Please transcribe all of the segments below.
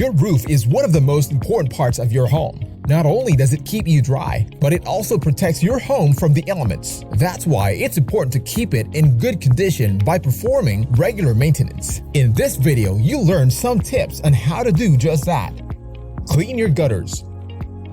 Your roof is one of the most important parts of your home. Not only does it keep you dry, but it also protects your home from the elements. That's why it's important to keep it in good condition by performing regular maintenance. In this video, you'll learn some tips on how to do just that. Clean your gutters.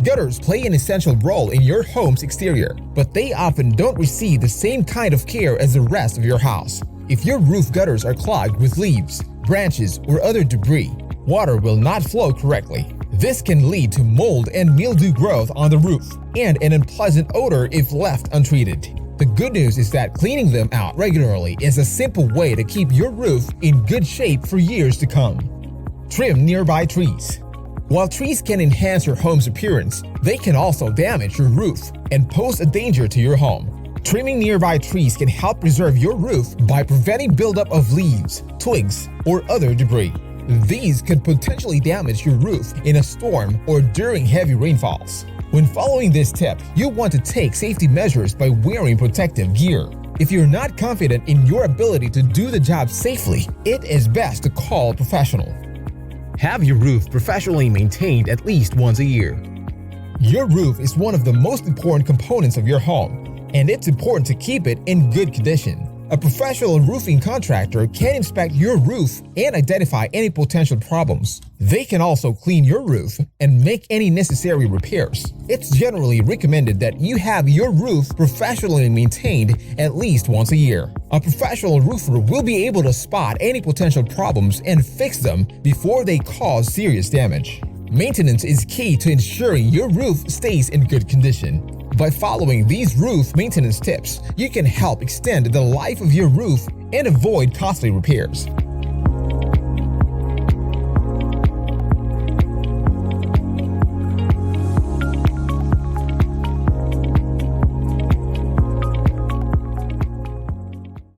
Gutters play an essential role in your home's exterior, but they often don't receive the same kind of care as the rest of your house. If your roof gutters are clogged with leaves, branches, or other debris, water will not flow correctly. This can lead to mold and mildew growth on the roof and an unpleasant odor if left untreated. The good news is that cleaning them out regularly is a simple way to keep your roof in good shape for years to come. Trim nearby trees. While trees can enhance your home's appearance, they can also damage your roof and pose a danger to your home. Trimming nearby trees can help preserve your roof by preventing buildup of leaves, twigs, or other debris. These could potentially damage your roof in a storm or during heavy rainfalls. When following this tip, you'll want to take safety measures by wearing protective gear. If you're not confident in your ability to do the job safely, it is best to call a professional. Have your roof professionally maintained at least once a year. Your roof is one of the most important components of your home, and it's important to keep it in good condition. A professional roofing contractor can inspect your roof and identify any potential problems. They can also clean your roof and make any necessary repairs. It's generally recommended that you have your roof professionally maintained at least once a year. A professional roofer will be able to spot any potential problems and fix them before they cause serious damage. Maintenance is key to ensuring your roof stays in good condition. By following these roof maintenance tips, you can help extend the life of your roof and avoid costly repairs.